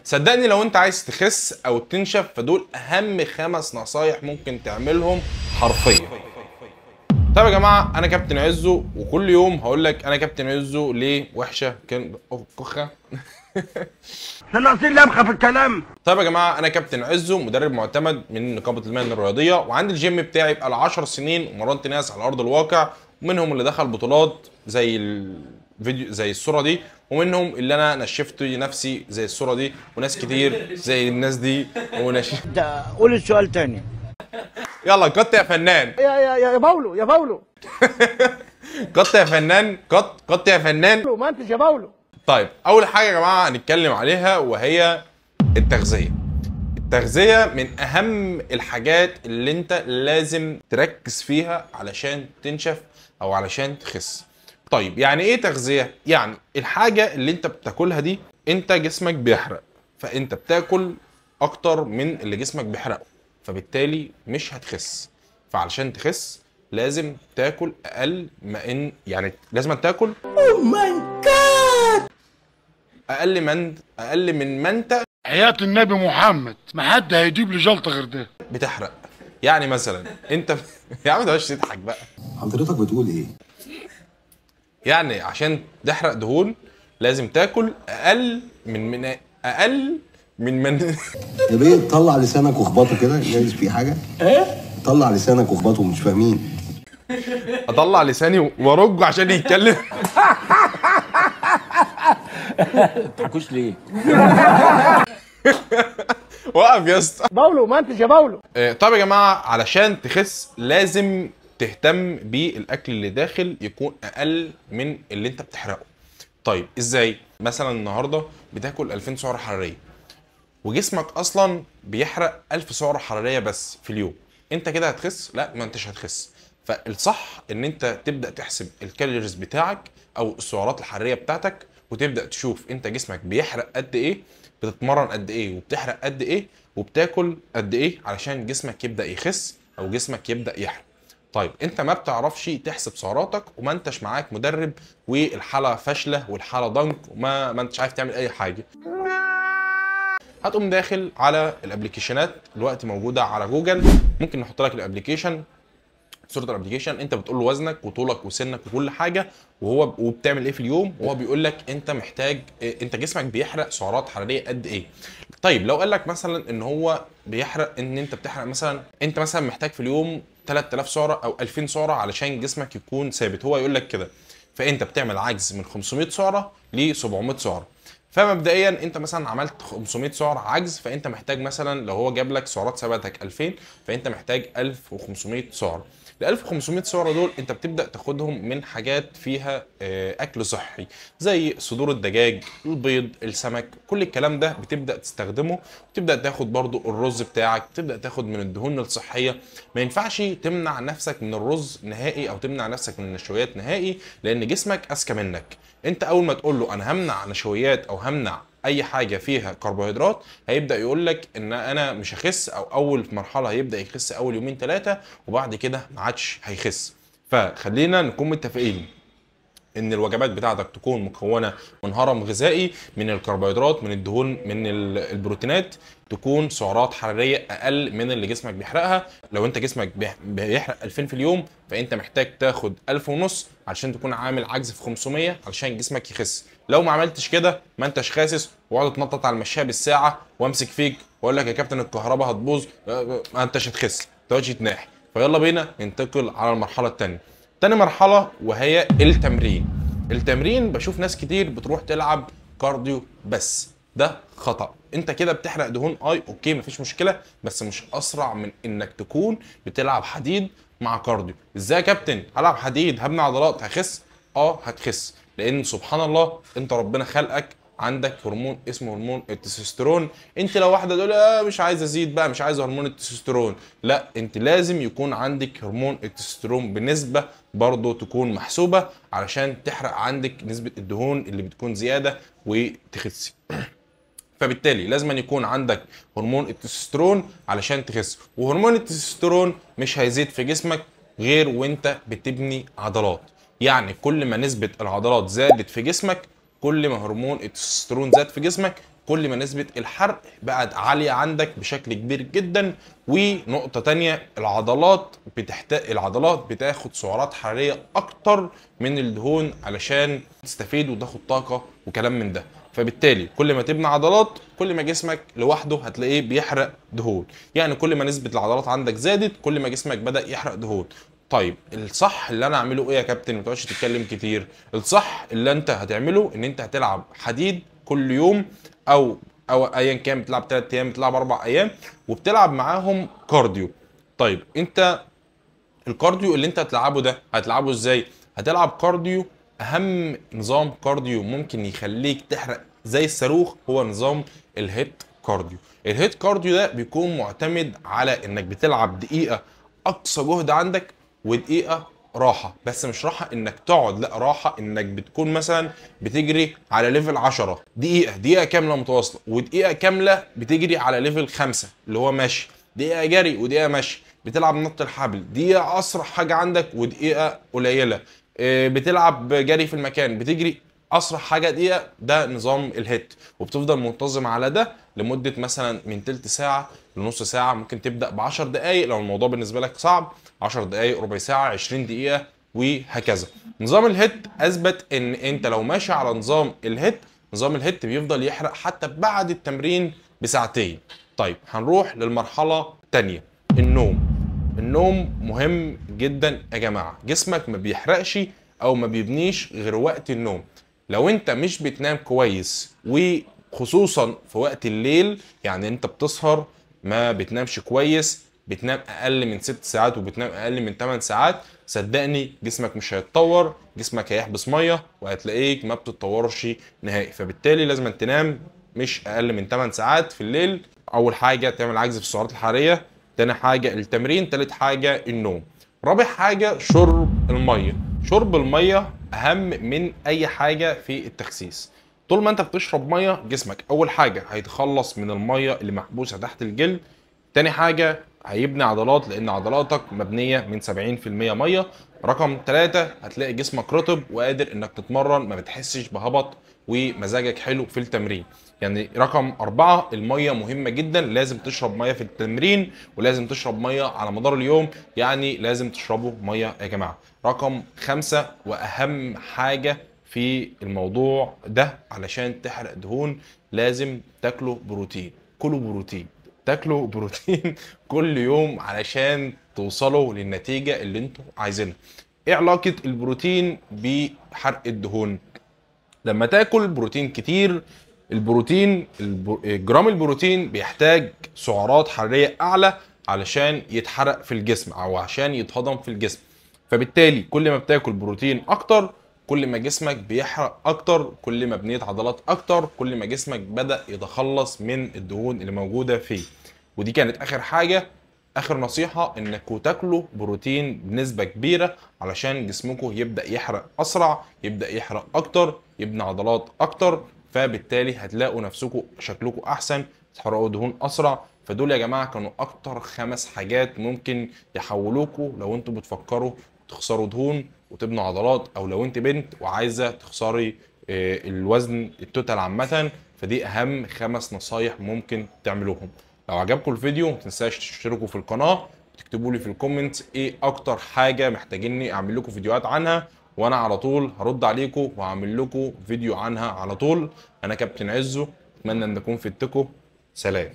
صدقني لو انت عايز تخس او تنشف فدول اهم 5 نصايح ممكن تعملهم حرفيا. طيب يا جماعه، انا كابتن عزو، وكل يوم هقول لك انا كابتن عزو ليه وحشه كان كخه. ناقصين لمخه في الكلام. طيب يا جماعه، انا كابتن عزو، مدرب معتمد من نقابه المهن الرياضيه، وعندي الجيم بتاعي بقى 10 سنين، ومرنت ناس على ارض الواقع، ومنهم اللي دخل بطولات زي الفيديو زي الصوره دي، ومنهم اللي انا نشفت نفسي زي الصوره دي، وناس كتير زي الناس دي ده قول السؤال تاني. يلا قط يا فنان. يا باولو يا باولو. قط يا فنان، قط يا فنان. ما انتش يا باولو. طيب اول حاجه يا جماعه هنتكلم عليها وهي التغذيه. التغذيه من اهم الحاجات اللي انت لازم تركز فيها علشان تنشف او علشان تخس. طيب يعني ايه تغذيه؟ يعني الحاجه اللي انت بتاكلها دي انت جسمك بيحرق، فانت بتاكل اكتر من اللي جسمك بيحرقه، فبالتالي مش هتخس. فعلشان تخس لازم تاكل اقل ما ان يعني لازم تاكل اقل من ما انت حياة النبي محمد ما حد هيجيب لي جلطه غير ده. بتحرق. يعني مثلا انت يا عم ده مش تضحك بقى. حضرتك بتقول ايه؟ يعني عشان تحرق دهون لازم تاكل اقل من يا بيه طلع لسانك واخبطه كده، جايز في حاجه؟ ايه؟ طلع لسانك واخبطه، مش فاهمين. اطلع لساني وارج عشان يتكلم. تضحكوش ليه؟ وقف يا اسطى. باولو ما انتش يا باولو. طب يا جماعه، علشان تخس لازم تهتم بالاكل اللي داخل يكون اقل من اللي انت بتحرقه. طيب ازاي؟ مثلا النهارده بتاكل 2000 سعره حراريه، وجسمك اصلا بيحرق 1000 سعره حراريه بس في اليوم، انت كده هتخس؟ لا، ما انتش هتخس. فالصح ان انت تبدا تحسب الكالوريز بتاعك او السعرات الحراريه بتاعتك، وتبدا تشوف انت جسمك بيحرق قد ايه، بتتمرن قد ايه، وبتحرق قد ايه، وبتاكل قد ايه، علشان جسمك يبدا يخس او جسمك يبدا يحرق. طيب انت ما بتعرفش تحسب سعراتك، وما انتش معاك مدرب، والحاله فاشله والحاله ضنك، وما انتش عارف تعمل اي حاجه، هتقوم داخل على الابلكيشنات دلوقتي موجوده على جوجل. ممكن نحط لك الابلكيشن، صوره الابلكيشن، انت بتقول له وزنك وطولك وسنك وكل حاجه، وبتعمل ايه في اليوم، وهو بيقول لك انت محتاج انت جسمك بيحرق سعرات حراريه قد ايه. طيب لو قال لك مثلا ان هو بيحرق، ان انت بتحرق مثلا، انت مثلا محتاج في اليوم 3000 سعره او 2000 سعره علشان جسمك يكون ثابت، هو يقول لك كده، فانت بتعمل عجز من 500 سعره ل 700 سعره. فمبدئيا انت مثلا عملت 500 سعر عجز، فانت محتاج مثلا لو هو جاب لك سعرات ثباتك 2000، فانت محتاج 1500 سعر. ال 1500 سعره دول انت بتبدا تاخدهم من حاجات فيها اكل صحي، زي صدور الدجاج، البيض، السمك، كل الكلام ده بتبدا تستخدمه. وتبدا تاخد برضو الرز بتاعك، تبدا تاخد من الدهون الصحيه. ما ينفعش تمنع نفسك من الرز نهائي او تمنع نفسك من النشويات نهائي، لان جسمك اذكى منك. انت اول ما تقول له انا همنع نشويات او همنع اي حاجه فيها كربوهيدرات، هيبدا يقول لك ان انا مش هخس، او اول مرحله هيبدا يخس اول يومين 3، وبعد كده ما عادش هيخس. فخلينا نكون متفقين ان الوجبات بتاعتك تكون مكونه من هرم غذائي، من الكربوهيدرات، من الدهون، من البروتينات، تكون سعرات حراريه اقل من اللي جسمك بيحرقها. لو انت جسمك بيحرق 2000 في اليوم، فانت محتاج تاخد 1500 علشان تكون عامل عجز في 500 علشان جسمك يخس. لو ما عملتش كده ما انتش خاسس، واقعد اتنطط على المشايه بالساعه وامسك فيك واقول لك يا كابتن الكهرباء هتبوظ، ما انتش هتخس، ما تقعدش تناحي. فيلا بينا ننتقل على المرحله الثانيه. تاني مرحلة وهي التمرين. التمرين بشوف ناس كتير بتروح تلعب كارديو بس، ده خطأ. انت كده بتحرق دهون، اوكي مفيش مشكلة، بس مش اسرع من انك تكون بتلعب حديد مع كارديو. ازاي يا كابتن هلعب حديد هبني عضلات هخس؟ هتخس، لان سبحان الله انت ربنا خلقك عندك هرمون اسمه هرمون التستوستيرون. انت لو واحده تقول مش عايز ازيد بقى، مش عايز هرمون التستوستيرون، لا، انت لازم يكون عندك هرمون التستوستيرون بنسبه برضه تكون محسوبه، علشان تحرق عندك نسبه الدهون اللي بتكون زياده وتخسي. فبالتالي لازم أن يكون عندك هرمون التستوستيرون علشان تخس. وهرمون التستوستيرون مش هيزيد في جسمك غير وانت بتبني عضلات. يعني كل ما نسبه العضلات زادت في جسمك، كل ما هرمون التستوستيرون زاد في جسمك، كل ما نسبه الحرق بقت عاليه عندك بشكل كبير جدا. ونقطه تانية، العضلات بتاخد سعرات حراريه اكتر من الدهون علشان تستفيد وتاخد طاقه وكلام من ده. فبالتالي كل ما تبني عضلات كل ما جسمك لوحده هتلاقيه بيحرق دهون. يعني كل ما نسبه العضلات عندك زادت كل ما جسمك بدأ يحرق دهون. طيب الصح اللي انا اعمله ايه يا كابتن؟ ما تقعدش تتكلم كتير. الصح اللي انت هتعمله ان انت هتلعب حديد كل يوم، او ايا كان، بتلعب 3 ايام، بتلعب 4 ايام، وبتلعب معاهم كارديو. طيب انت الكارديو اللي انت هتلعبه ده هتلعبه ازاي؟ هتلعب كارديو. اهم نظام كارديو ممكن يخليك تحرق زي الصاروخ هو نظام الهيت كارديو. الهيت كارديو ده بيكون معتمد على انك بتلعب دقيقة اقصى جهد عندك ودقيقة راحة، بس مش راحة انك تقعد، لا، راحة انك بتكون مثلا بتجري على ليفل 10 دقيقة كاملة متواصلة، ودقيقة كاملة بتجري على ليفل 5 اللي هو ماشي، دقيقة جري ودقيقة ماشي، بتلعب نط الحبل، دقيقة اسرع حاجة عندك ودقيقة قليلة، بتلعب جري في المكان، بتجري اسرع حاجة دقيقة. ده نظام الهيت، وبتفضل منتظم على ده لمدة مثلا من تلت ساعة لنص ساعة. ممكن تبدأ ب10 دقايق لو الموضوع بالنسبة لك صعب، 10 دقايق، ربع ساعة، 20 دقيقة، وهكذا. نظام الهيت اثبت ان انت لو ماشي على نظام الهيت بيفضل يحرق حتى بعد التمرين بساعتين. طيب هنروح للمرحلة الثانية، النوم مهم جدا يا جماعة. جسمك ما بيحرقش او ما بيبنيش غير وقت النوم. لو انت مش بتنام كويس، وخصوصا في وقت الليل، يعني انت بتسهر ما بتنامش كويس، بتنام اقل من 6 ساعات وبتنام اقل من 8 ساعات، صدقني جسمك مش هيتطور، جسمك هيحبس ميه وهتلاقيك ما بتتطورش نهائي. فبالتالي لازم تنام مش اقل من 8 ساعات في الليل. اول حاجه تعمل عجز في السعرات الحراريه، تاني حاجه التمرين، تالت حاجه النوم، رابع حاجه شرب الميه. شرب الميه اهم من اي حاجه في التخسيس. طول ما انت بتشرب ميه جسمك اول حاجه هيتخلص من الميه اللي محبوسه تحت الجلد، تاني حاجه هيبني عضلات لان عضلاتك مبنيه من 70% ميه، رقم 3 هتلاقي جسمك رطب وقادر انك تتمرن، ما بتحسش بهبط ومزاجك حلو في التمرين. يعني رقم 4 الميه مهمه جدا، لازم تشرب ميه في التمرين ولازم تشرب ميه على مدار اليوم، يعني لازم تشربوا ميه يا جماعه. رقم 5 واهم حاجه في الموضوع ده علشان تحرق دهون، لازم تاكلوا بروتين. كلوا بروتين، تاكلوا بروتين كل يوم علشان توصلوا للنتيجة اللي انتوا عايزينها. ايه علاقة البروتين بحرق الدهون؟ لما تاكل بروتين كتير، جرام البروتين بيحتاج سعرات حرارية اعلى علشان يتحرق في الجسم او عشان يتهضم في الجسم. فبالتالي كل ما بتاكل بروتين اكتر كل ما جسمك بيحرق اكتر، كل ما بنيت عضلات اكتر، كل ما جسمك بدأ يتخلص من الدهون اللي موجودة فيه. ودي كانت اخر نصيحة، انكم تاكلوا بروتين بنسبة كبيرة علشان جسمكم يبدأ يحرق اسرع، يبدأ يحرق اكتر، يبني عضلات اكتر، فبالتالي هتلاقوا نفسكم شكلكم احسن، تحرقوا دهون اسرع. فدول يا جماعة كانوا اكتر 5 حاجات ممكن يحولوكوا لو انتوا بتفكروا تخسروا دهون وتبنوا عضلات، او لو انت بنت وعايزة تخسري الوزن التوتال عامة. فدي اهم 5 نصايح ممكن تعملوهم. لو عجبكم الفيديو متنساش تشتركوا في القناة وتكتبوا لي في الكومنت ايه اكتر حاجة محتاجيني اعمل لكم فيديوهات عنها، وانا على طول هرد عليكم واعمل لكم فيديو عنها على طول. انا كابتن عزو، اتمنى ان اكون فدتكم. سلام.